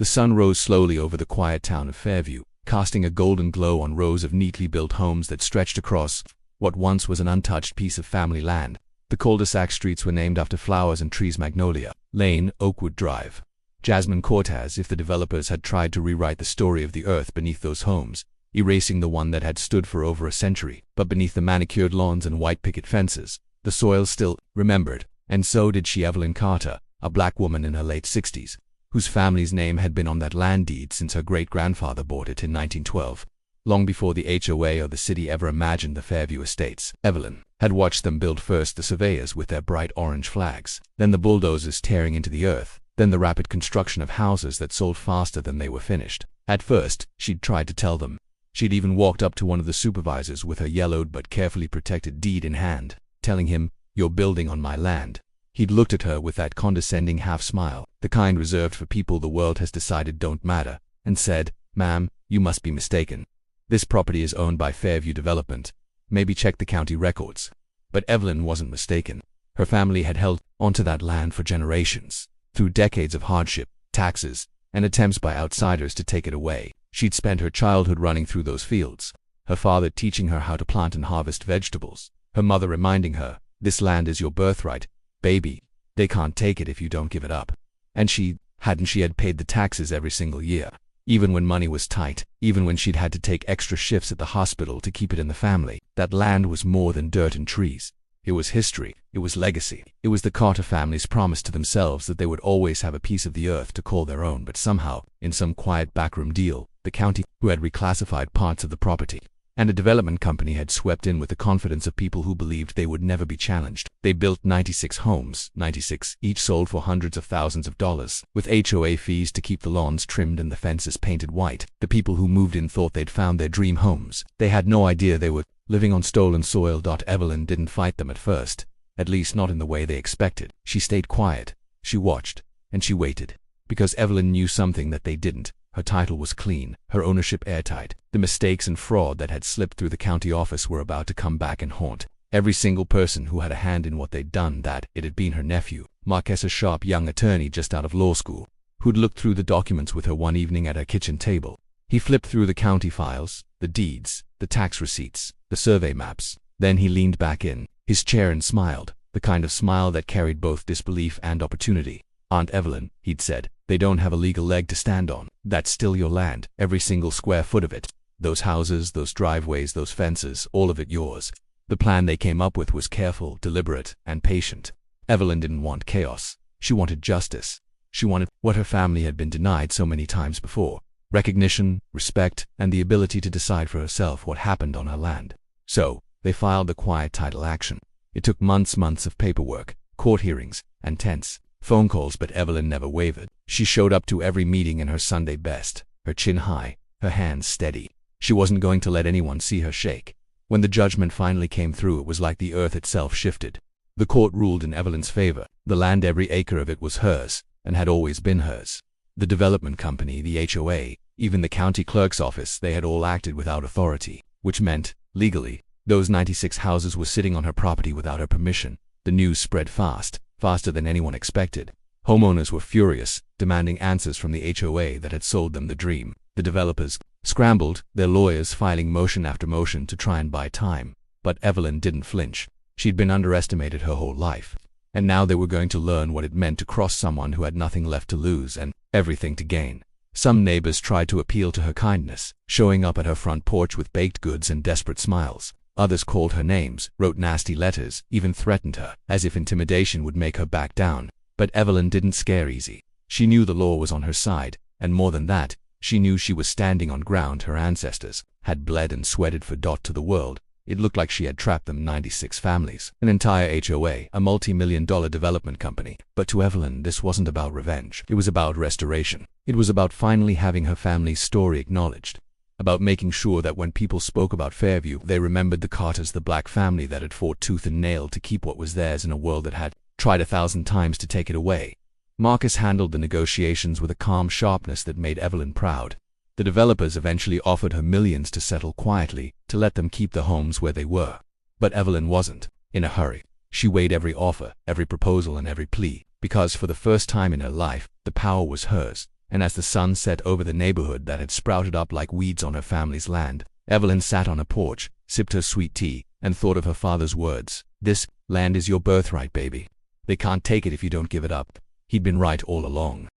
The sun rose slowly over the quiet town of Fairview, casting a golden glow on rows of neatly built homes that stretched across what once was an untouched piece of family land. The cul-de-sac streets were named after flowers and trees: Magnolia Lane, Oakwood Drive, Jasmine Court, as if the developers had tried to rewrite the story of the earth beneath those homes, erasing the one that had stood for over a century. But beneath the manicured lawns and white picket fences, the soil still remembered, and so did she. Evelyn Carter, a black woman in her late 60s, whose family's name had been on that land deed since her great-grandfather bought it in 1912. Long before the HOA or the city ever imagined the Fairview estates, Evelyn had watched them build: first the surveyors with their bright orange flags, then the bulldozers tearing into the earth, then the rapid construction of houses that sold faster than they were finished. At first, she'd tried to tell them. She'd even walked up to one of the supervisors with her yellowed but carefully protected deed in hand, telling him, "You're building on my land." He'd looked at her with that condescending half-smile, the kind reserved for people the world has decided don't matter, and said, "Ma'am, you must be mistaken. This property is owned by Fairview Development. Maybe check the county records." But Evelyn wasn't mistaken. Her family had held onto that land for generations. Through decades of hardship, taxes, and attempts by outsiders to take it away, she'd spent her childhood running through those fields, her father teaching her how to plant and harvest vegetables, her mother reminding her, "This land is your birthright, baby. They can't take it if you don't give it up." And she had paid the taxes every single year, even when money was tight, even when she'd had to take extra shifts at the hospital to keep it in the family. That land was more than dirt and trees. It was history. It was legacy. It was the Carter family's promise to themselves that they would always have a piece of the earth to call their own. But somehow, in some quiet backroom deal, the county, who had reclassified parts of the property, and a development company had swept in with the confidence of people who believed they would never be challenged. They built 96 homes, 96, each sold for hundreds of thousands of dollars, with HOA fees to keep the lawns trimmed and the fences painted white. The people who moved in thought they'd found their dream homes. They had no idea they were living on stolen soil. Evelyn didn't fight them at first, at least not in the way they expected. She stayed quiet, she watched, and she waited. Because Evelyn knew something that they didn't. Her title was clean, her ownership airtight. The mistakes and fraud that had slipped through the county office were about to come back and haunt every single person who had a hand in what they'd done. That it had been her nephew, Marcus, a sharp young attorney just out of law school, who'd looked through the documents with her one evening at her kitchen table. He flipped through the county files, the deeds, the tax receipts, the survey maps. Then he leaned back in his chair and smiled, the kind of smile that carried both disbelief and opportunity. "Aunt Evelyn," he'd said, "they don't have a legal leg to stand on. That's still your land, every single square foot of it. Those houses, those driveways, those fences, all of it yours." The plan they came up with was careful, deliberate, and patient. Evelyn didn't want chaos. She wanted justice. She wanted what her family had been denied so many times before: recognition, respect, and the ability to decide for herself what happened on her land. So, they filed the quiet title action. It took months of paperwork, court hearings, and tense phone calls, but Evelyn never wavered. She showed up to every meeting in her Sunday best, her chin high, her hands steady. She wasn't going to let anyone see her shake. When the judgment finally came through, it was like the earth itself shifted. The court ruled in Evelyn's favor. The land, every acre of it, was hers, and had always been hers. The development company, the HOA, even the county clerk's office, they had all acted without authority, which meant, legally, those 96 houses were sitting on her property without her permission. The news spread faster than anyone expected. Homeowners were furious, demanding answers from the HOA that had sold them the dream. The developers scrambled, their lawyers filing motion after motion to try and buy time. But Evelyn didn't flinch. She'd been underestimated her whole life, and now they were going to learn what it meant to cross someone who had nothing left to lose and everything to gain. Some neighbors tried to appeal to her kindness, showing up at her front porch with baked goods and desperate smiles. Others called her names, wrote nasty letters, even threatened her, as if intimidation would make her back down. But Evelyn didn't scare easy. She knew the law was on her side, and more than that, she knew she was standing on ground her ancestors had bled and sweated for. To the world, it looked like she had trapped them 96 families, an entire HOA, a multi-million-dollar development company. But to Evelyn, this wasn't about revenge. It was about restoration. It was about finally having her family's story acknowledged. About making sure that when people spoke about Fairview, they remembered the Carters, the black family that had fought tooth and nail to keep what was theirs in a world that had tried 1,000 times to take it away. Marcus handled the negotiations with a calm sharpness that made Evelyn proud. The developers eventually offered her millions to settle quietly, to let them keep the homes where they were. But Evelyn wasn't in a hurry. She weighed every offer, every proposal, and every plea, because for the first time in her life, the power was hers. and as the sun set over the neighborhood that had sprouted up like weeds on her family's land, Evelyn sat on a porch, sipped her sweet tea, and thought of her father's words. "This land is your birthright, baby. They can't take it if you don't give it up." He'd been right all along.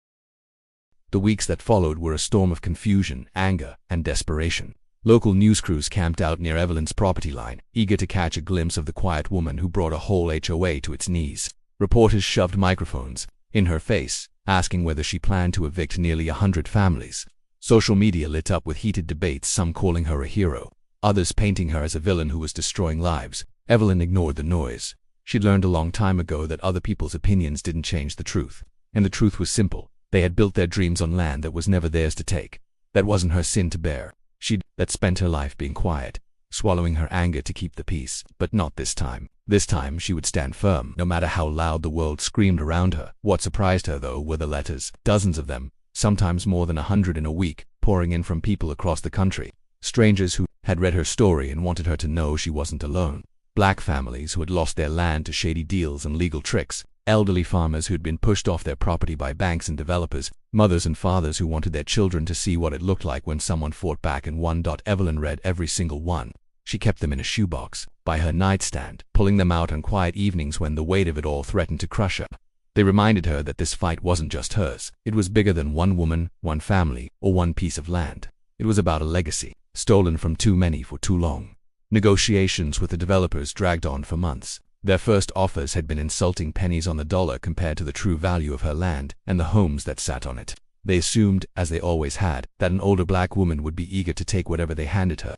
The weeks that followed were a storm of confusion, anger, and desperation. Local news crews camped out near Evelyn's property line, eager to catch a glimpse of the quiet woman who brought a whole HOA to its knees. Reporters shoved microphones in her face, asking whether she planned to evict nearly 100 families. Social media lit up with heated debates, some calling her a hero, others painting her as a villain who was destroying lives. Evelyn ignored the noise. She'd learned a long time ago that other people's opinions didn't change the truth. And the truth was simple. They had built their dreams on land that was never theirs to take. That wasn't her sin to bear. She'd spent her life being quiet, swallowing her anger to keep the peace. But not this time. This time she would stand firm, no matter how loud the world screamed around her. What surprised her, though, were the letters, dozens of them, sometimes more than 100 in a week, pouring in from people across the country. Strangers who had read her story and wanted her to know she wasn't alone. Black families who had lost their land to shady deals and legal tricks. Elderly farmers who'd been pushed off their property by banks and developers. Mothers and fathers who wanted their children to see what it looked like when someone fought back and won. Evelyn read every single one. She kept them in a shoebox, by her nightstand, pulling them out on quiet evenings when the weight of it all threatened to crush her. They reminded her that this fight wasn't just hers. It was bigger than one woman, one family, or one piece of land. It was about a legacy, stolen from too many for too long. Negotiations with the developers dragged on for months. Their first offers had been insulting pennies on the dollar compared to the true value of her land and the homes that sat on it. They assumed, as they always had, that an older black woman would be eager to take whatever they handed her.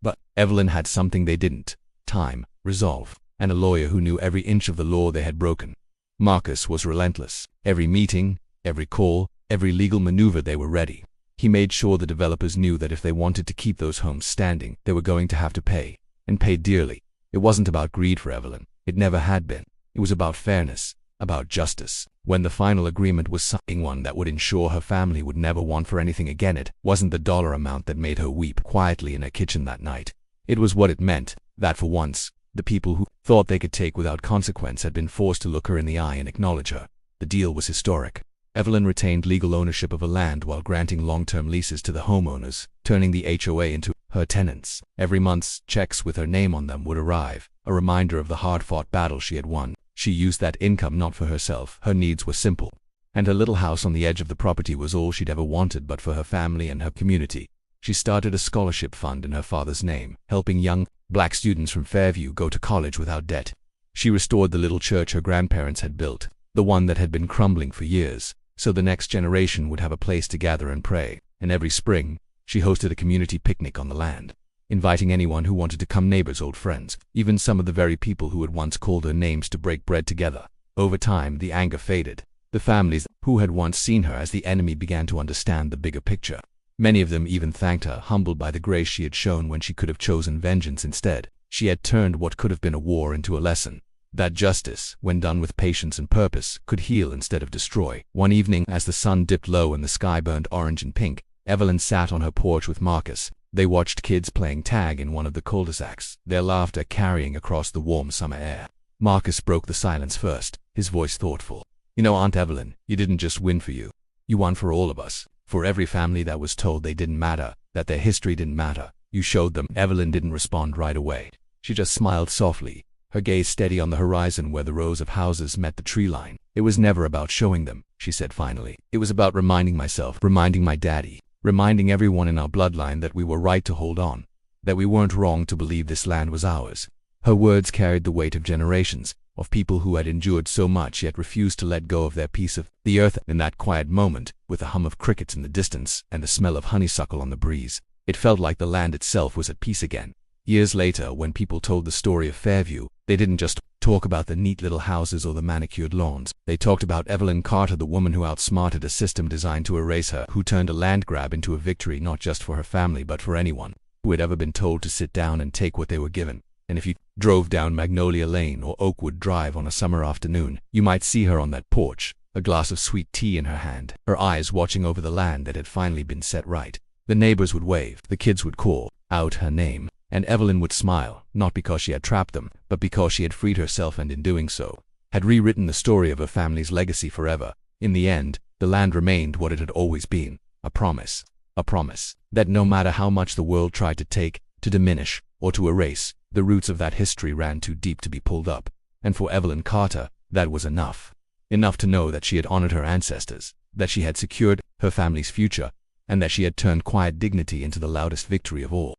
But Evelyn had something they didn't: time, resolve, and a lawyer who knew every inch of the law they had broken. Marcus was relentless. Every meeting, every call, every legal maneuver, they were ready. He made sure the developers knew that if they wanted to keep those homes standing, they were going to have to pay, and pay dearly. It wasn't about greed for Evelyn. It never had been. It was about fairness, about justice. When the final agreement was signed, one that would ensure her family would never want for anything again, it wasn't the dollar amount that made her weep quietly in her kitchen that night. It was what it meant, that for once, the people who thought they could take without consequence had been forced to look her in the eye and acknowledge her. The deal was historic. Evelyn retained legal ownership of her land while granting long-term leases to the homeowners, turning the HOA into her tenants. Every month, checks with her name on them would arrive, a reminder of the hard-fought battle she had won. She used that income not for herself. Her needs were simple, and her little house on the edge of the property was all she'd ever wanted, but for her family and her community. She started a scholarship fund in her father's name, helping young black students from Fairview go to college without debt. She restored the little church her grandparents had built, the one that had been crumbling for years, so the next generation would have a place to gather and pray. And every spring, she hosted a community picnic on the land, inviting anyone who wanted to come, neighbors, old friends, even some of the very people who had once called her names, to break bread together. Over time, the anger faded. The families who had once seen her as the enemy began to understand the bigger picture. Many of them even thanked her, humbled by the grace she had shown when she could have chosen vengeance instead. She had turned what could have been a war into a lesson. That justice, when done with patience and purpose, could heal instead of destroy. One evening, as the sun dipped low and the sky burned orange and pink, Evelyn sat on her porch with Marcus. They watched kids playing tag in one of the cul-de-sacs, their laughter carrying across the warm summer air. Marcus broke the silence first, his voice thoughtful. "You know, Aunt Evelyn, you didn't just win for you. You won for all of us. For every family that was told they didn't matter, that their history didn't matter. You showed them." Evelyn didn't respond right away. She just smiled softly, her gaze steady on the horizon where the rows of houses met the tree line. "It was never about showing them," she said finally. "It was about reminding myself, reminding my daddy, reminding everyone in our bloodline that we were right to hold on, that we weren't wrong to believe this land was ours." Her words carried the weight of generations, of people who had endured so much yet refused to let go of their piece of the earth. In that quiet moment, with the hum of crickets in the distance and the smell of honeysuckle on the breeze, it felt like the land itself was at peace again. Years later, when people told the story of Fairview, they didn't just talk about the neat little houses or the manicured lawns. They talked about Evelyn Carter, the woman who outsmarted a system designed to erase her, who turned a land grab into a victory not just for her family but for anyone who had ever been told to sit down and take what they were given. And if you drove down Magnolia Lane or Oakwood Drive on a summer afternoon, you might see her on that porch, a glass of sweet tea in her hand, her eyes watching over the land that had finally been set right. The neighbors would wave, the kids would call out her name, and Evelyn would smile, not because she had trapped them, but because she had freed herself and in doing so, had rewritten the story of her family's legacy forever. In the end, The land remained what it had always been, a promise. A promise that no matter how much the world tried to take, to diminish, or to erase, the roots of that history ran too deep to be pulled up. And for Evelyn Carter, that was enough. Enough to know that she had honored her ancestors, that she had secured her family's future, and that she had turned quiet dignity into the loudest victory of all.